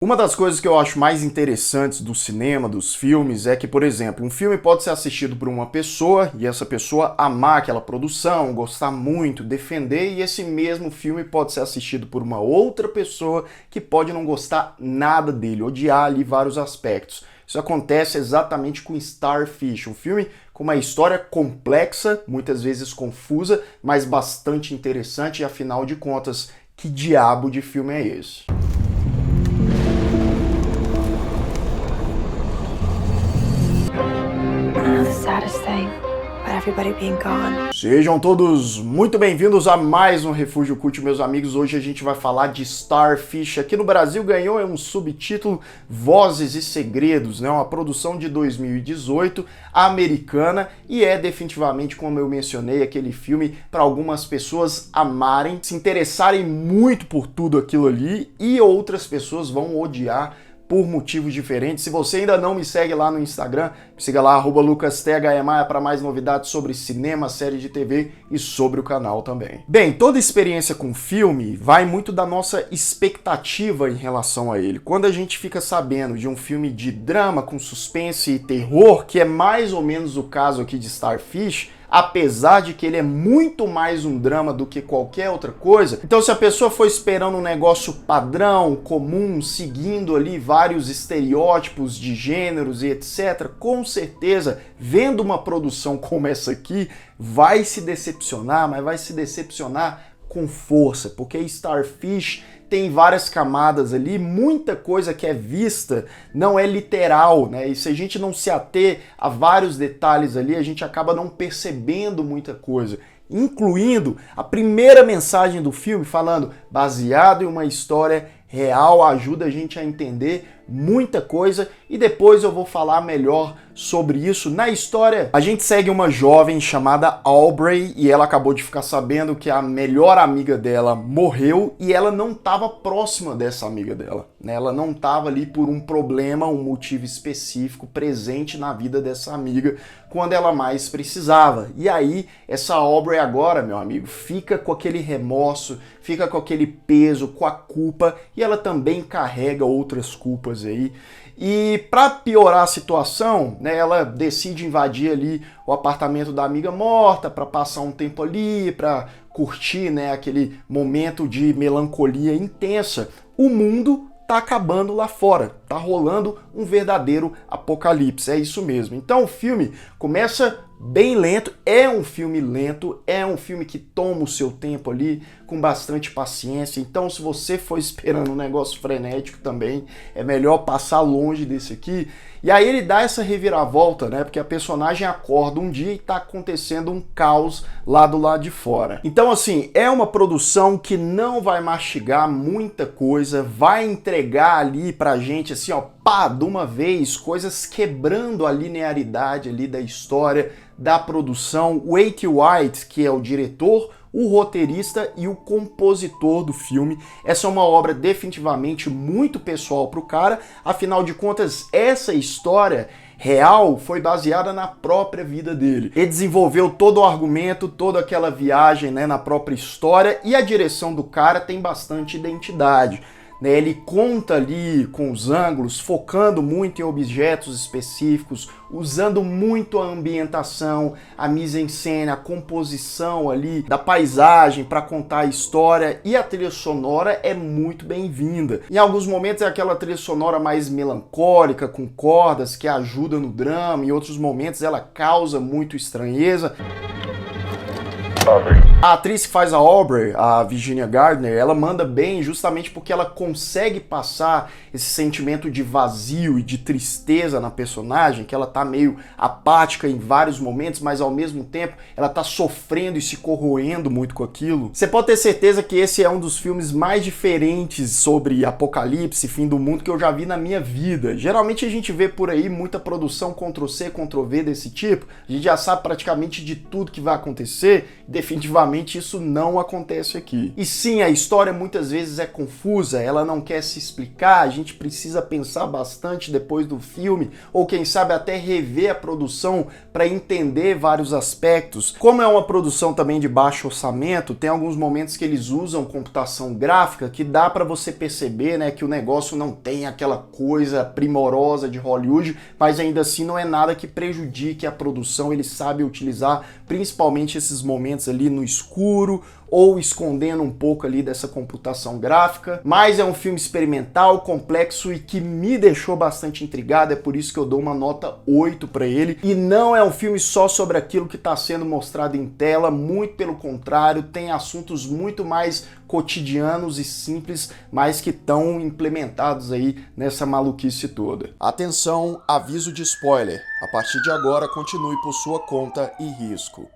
Uma das coisas que eu acho mais interessantes do cinema, dos filmes, é que, por exemplo, um filme pode ser assistido por uma pessoa e essa pessoa amar aquela produção, gostar muito, defender, e esse mesmo filme pode ser assistido por uma outra pessoa que pode não gostar nada dele, odiar ali vários aspectos. Isso acontece exatamente com Starfish, um filme com uma história complexa, muitas vezes confusa, mas bastante interessante, e afinal de contas, que diabo de filme é esse? Sejam todos muito bem-vindos a mais um Refúgio Cult, meus amigos. Hoje a gente vai falar de Starfish. Aqui no Brasil ganhou um subtítulo Vozes e Segredos, né? Uma produção de 2018, americana, e é definitivamente, como eu mencionei, aquele filme para algumas pessoas amarem, se interessarem muito por tudo aquilo ali, e outras pessoas vão odiar por motivos diferentes. Se você ainda não me segue lá no Instagram, me siga lá, @lucasthmaia, para mais novidades sobre cinema, série de TV e sobre o canal também. Bem, toda experiência com filme vai muito da nossa expectativa em relação a ele. Quando a gente fica sabendo de um filme de drama com suspense e terror, que é mais ou menos o caso aqui de Starfish, apesar de que ele é muito mais um drama do que qualquer outra coisa. Então, se a pessoa for esperando um negócio padrão, comum, seguindo ali vários estereótipos de gêneros e etc., com certeza, vendo uma produção como essa aqui, vai se decepcionar, mas vai se decepcionar com força, porque Starfish tem várias camadas ali, muita coisa que é vista não é literal, né? E se a gente não se ater a vários detalhes ali, a gente acaba não percebendo muita coisa, incluindo a primeira mensagem do filme falando baseado em uma história real, ajuda a gente a entender muita coisa, e depois eu vou falar melhor sobre isso. Na história, a gente segue uma jovem chamada Aubrey, e ela acabou de ficar sabendo que a melhor amiga dela morreu, e ela não estava próxima dessa amiga dela, né? Ela não estava ali por um problema, um motivo específico presente na vida dessa amiga quando ela mais precisava. E aí, essa Aubrey agora, meu amigo, fica com aquele remorso, fica com aquele peso, com a culpa, e ela também carrega outras culpas aí. E para piorar a situação, né, ela decide invadir ali o apartamento da amiga morta para passar um tempo ali, para curtir, né, aquele momento de melancolia intensa. O mundo tá acabando lá fora, tá rolando um verdadeiro apocalipse, é isso mesmo. Então o filme começa bem lento, é um filme lento, é um filme que toma o seu tempo ali, com bastante paciência. Então, se você for esperando um negócio frenético também, é melhor passar longe desse aqui. E aí ele dá essa reviravolta, né? Porque a personagem acorda um dia e tá acontecendo um caos lá do lado de fora. Então, assim, é uma produção que não vai mastigar muita coisa, vai entregar ali pra gente, assim, ó, pá, de uma vez, coisas quebrando a linearidade ali da história, da produção. O A.T. White, que é o diretor, o roteirista e o compositor do filme. Essa é uma obra definitivamente muito pessoal para o cara, afinal de contas, essa história real foi baseada na própria vida dele. Ele desenvolveu todo o argumento, toda aquela viagem, né, na própria história, e a direção do cara tem bastante identidade. Ele conta ali com os ângulos, focando muito em objetos específicos, usando muito a ambientação, a mise-en-scène, a composição ali da paisagem para contar a história, e a trilha sonora é muito bem-vinda. Em alguns momentos é aquela trilha sonora mais melancólica, com cordas, que ajuda no drama, em outros momentos ela causa muito estranheza. A atriz que faz a Aubrey, a Virginia Gardner, ela manda bem justamente porque ela consegue passar esse sentimento de vazio e de tristeza na personagem, que ela tá meio apática em vários momentos, mas ao mesmo tempo ela tá sofrendo e se corroendo muito com aquilo. Você pode ter certeza que esse é um dos filmes mais diferentes sobre apocalipse, fim do mundo, que eu já vi na minha vida. Geralmente a gente vê por aí muita produção Ctrl+C, Ctrl+V desse tipo, a gente já sabe praticamente de tudo que vai acontecer, de definitivamente isso não acontece aqui. E sim, a história muitas vezes é confusa, ela não quer se explicar, a gente precisa pensar bastante depois do filme, ou quem sabe até rever a produção para entender vários aspectos. Como é uma produção também de baixo orçamento, tem alguns momentos que eles usam computação gráfica que dá para você perceber, né, que o negócio não tem aquela coisa primorosa de Hollywood, mas ainda assim não é nada que prejudique a produção. Ele sabe utilizar principalmente esses momentos ali no escuro ou escondendo um pouco ali dessa computação gráfica, mas é um filme experimental, complexo e que me deixou bastante intrigado, é por isso que eu dou uma nota 8 para ele. E não é um filme só sobre aquilo que está sendo mostrado em tela, muito pelo contrário, tem assuntos muito mais cotidianos e simples, mas que estão implementados aí nessa maluquice toda. Atenção, aviso de spoiler. A partir de agora, continue por sua conta e risco.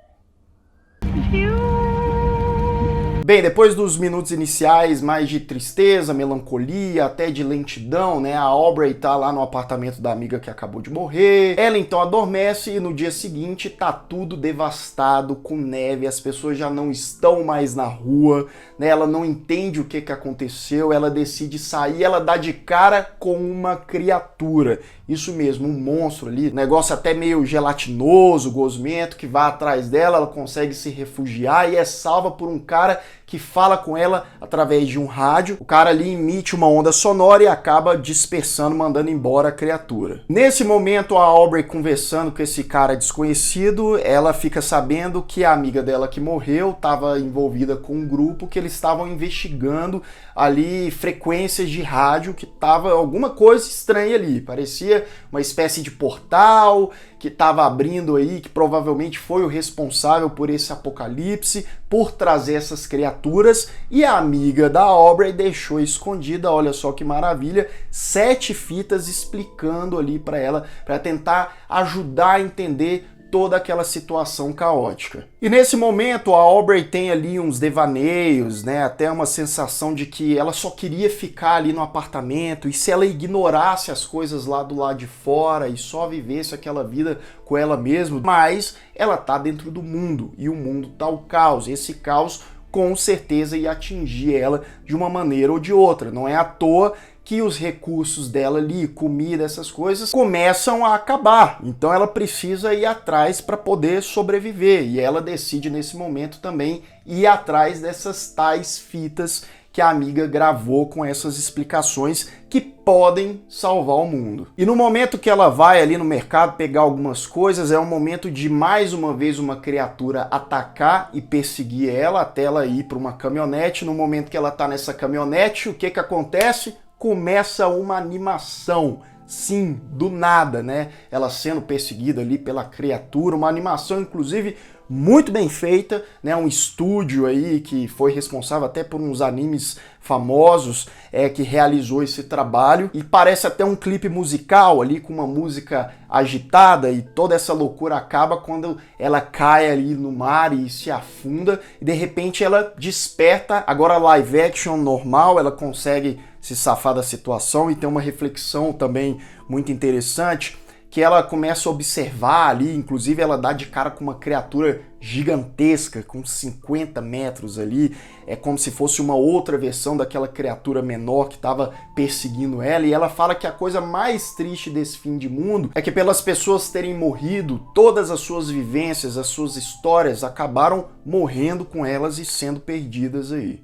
Bem, depois dos minutos iniciais mais de tristeza, melancolia, até de lentidão, né? A Aubrey tá lá no apartamento da amiga que acabou de morrer. Ela então adormece e no dia seguinte tá tudo devastado, com neve, as pessoas já não estão mais na rua, né? Ela não entende o que aconteceu, ela decide sair, ela dá de cara com uma criatura. Isso mesmo, um monstro ali, negócio até meio gelatinoso, gosmento, que vai atrás dela, ela consegue se refugiar e é salva por um cara que fala com ela através de um rádio. O cara ali emite uma onda sonora e acaba dispersando, mandando embora a criatura. Nesse momento, a Aubrey conversando com esse cara desconhecido, ela fica sabendo que a amiga dela que morreu estava envolvida com um grupo que eles estavam investigando ali frequências de rádio, que tava alguma coisa estranha ali, parecia uma espécie de portal que estava abrindo aí, que provavelmente foi o responsável por esse apocalipse, por trazer essas criaturas, e a amiga da Aubrey deixou escondida, olha só que maravilha, 7 fitas explicando ali para ela, para tentar ajudar a entender toda aquela situação caótica. E nesse momento a Aubrey tem ali uns devaneios, né, até uma sensação de que ela só queria ficar ali no apartamento, e se ela ignorasse as coisas lá do lado de fora e só vivesse aquela vida com ela mesma, mas ela tá dentro do mundo, e o mundo tá o caos, esse caos com certeza ia atingir ela de uma maneira ou de outra, não é à toa que os recursos dela ali, comida, essas coisas, começam a acabar. Então ela precisa ir atrás para poder sobreviver. E ela decide nesse momento também ir atrás dessas tais fitas que a amiga gravou com essas explicações que podem salvar o mundo. E no momento que ela vai ali no mercado pegar algumas coisas, é um momento de mais uma vez uma criatura atacar e perseguir ela até ela ir para uma caminhonete. No momento que ela tá nessa caminhonete, o que acontece? Começa uma animação, sim, do nada, né? Ela sendo perseguida ali pela criatura, uma animação inclusive muito bem feita, né? Um estúdio aí que foi responsável até por uns animes famosos, que realizou esse trabalho, e parece até um clipe musical ali com uma música agitada, e toda essa loucura acaba quando ela cai ali no mar e se afunda, e de repente ela desperta, agora live action normal, ela consegue se safar da situação, e tem uma reflexão também muito interessante, que ela começa a observar ali, inclusive ela dá de cara com uma criatura gigantesca, com 50 metros ali, é como se fosse uma outra versão daquela criatura menor que estava perseguindo ela, e ela fala que a coisa mais triste desse fim de mundo é que pelas pessoas terem morrido, todas as suas vivências, as suas histórias acabaram morrendo com elas e sendo perdidas aí.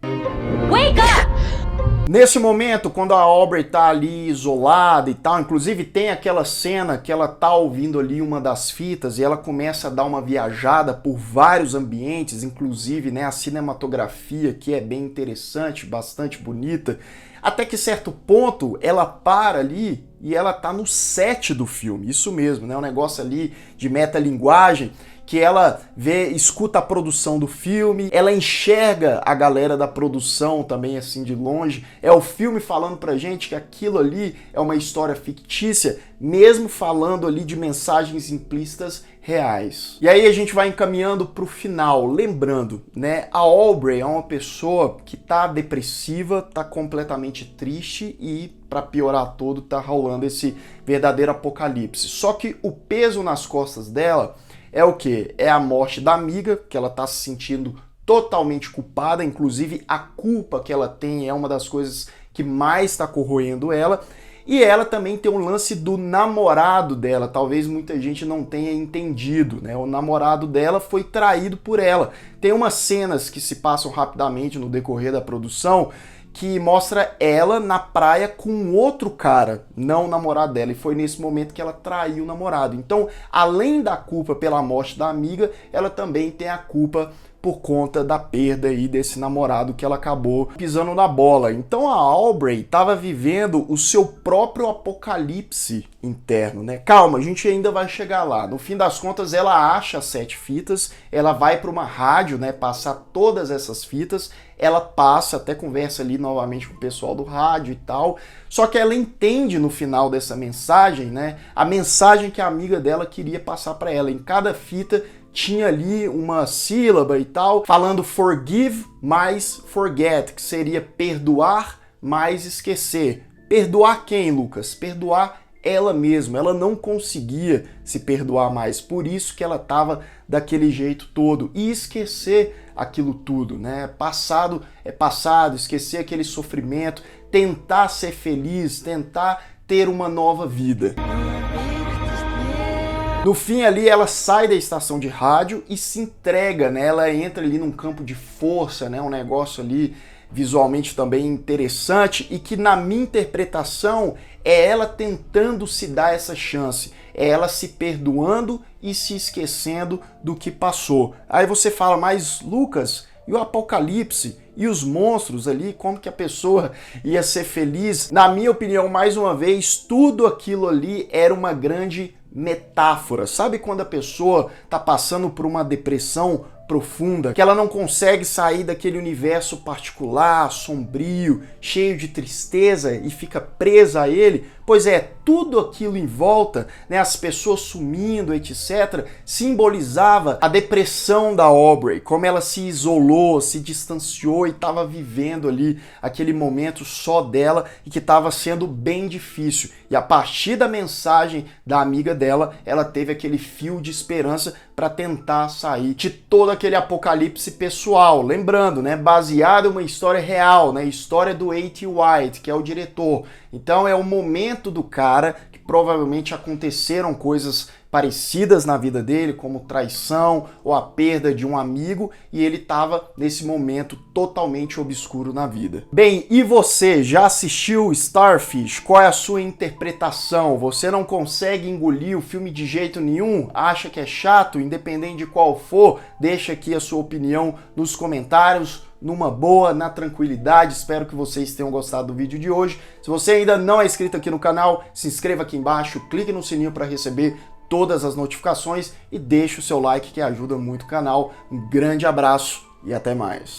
Wake up! Nesse momento, quando a Aubrey tá ali isolada e tal, inclusive tem aquela cena que ela tá ouvindo ali uma das fitas e ela começa a dar uma viajada por vários ambientes, inclusive, né, a cinematografia que é bem interessante, bastante bonita, até que certo ponto ela para ali e ela tá no set do filme, isso mesmo, né, um negócio ali de metalinguagem, que ela escuta a produção do filme, ela enxerga a galera da produção também assim de longe, é o filme falando pra gente que aquilo ali é uma história fictícia, mesmo falando ali de mensagens implícitas reais. E aí a gente vai encaminhando pro final, lembrando, né, a Aubrey é uma pessoa que tá depressiva, tá completamente triste e, para piorar tudo, tá rolando esse verdadeiro apocalipse. Só que o peso nas costas dela é o quê? É a morte da amiga, que ela tá se sentindo totalmente culpada, inclusive a culpa que ela tem é uma das coisas que mais está corroendo ela. E ela também tem um lance do namorado dela, talvez muita gente não tenha entendido, né? O namorado dela foi traído por ela. Tem umas cenas que se passam rapidamente no decorrer da produção que mostra ela na praia com outro cara, não o namorado dela, e foi nesse momento que ela traiu o namorado. Então, além da culpa pela morte da amiga, ela também tem a culpa por conta da perda aí desse namorado que ela acabou pisando na bola. Então a Aubrey estava vivendo o seu próprio apocalipse interno, né? Calma, a gente ainda vai chegar lá. No fim das contas, ela acha as 7 fitas, ela vai para uma rádio, né, passar todas essas fitas, ela passa, até conversa ali novamente com o pessoal do rádio e tal, só que ela entende no final dessa mensagem, né, a mensagem que a amiga dela queria passar para ela. Em cada fita tinha ali uma sílaba e tal, falando forgive mais forget, que seria perdoar mais esquecer. Perdoar quem, Lucas? Perdoar ela mesma. Ela não conseguia se perdoar mais, por isso que ela estava daquele jeito todo. E esquecer aquilo tudo, né? Passado é passado, esquecer aquele sofrimento, tentar ser feliz, tentar ter uma nova vida. No fim ali ela sai da estação de rádio e se entrega, né? Ela entra ali num campo de força, né? Um negócio ali visualmente também interessante e que na minha interpretação é ela tentando se dar essa chance, é ela se perdoando e se esquecendo do que passou. Aí você fala, mas Lucas, e o apocalipse? E os monstros ali, como que a pessoa ia ser feliz? Na minha opinião, mais uma vez, tudo aquilo ali era uma grande metáfora. Sabe quando a pessoa tá passando por uma depressão profunda, que ela não consegue sair daquele universo particular, sombrio, cheio de tristeza e fica presa a ele? Pois é, tudo aquilo em volta, né, as pessoas sumindo, etc., simbolizava a depressão da Aubrey, como ela se isolou, se distanciou e estava vivendo ali aquele momento só dela e que estava sendo bem difícil. E a partir da mensagem da amiga dela, ela teve aquele fio de esperança para tentar sair de todo aquele apocalipse pessoal. Lembrando, né, baseado em uma história real, né, história do A.T. White, que é o diretor. Então é o momento do cara que provavelmente aconteceram coisas parecidas na vida dele, como traição ou a perda de um amigo, e ele estava nesse momento totalmente obscuro na vida. Bem, e você já assistiu Starfish? Qual é a sua interpretação? Você não consegue engolir o filme de jeito nenhum? Acha que é chato? Independente de qual for, deixa aqui a sua opinião nos comentários, numa boa, na tranquilidade. Espero que vocês tenham gostado do vídeo de hoje. Se você ainda não é inscrito aqui no canal, se inscreva aqui embaixo, clique no sininho para receber todas as notificações e deixe o seu like que ajuda muito o canal. Um grande abraço e até mais.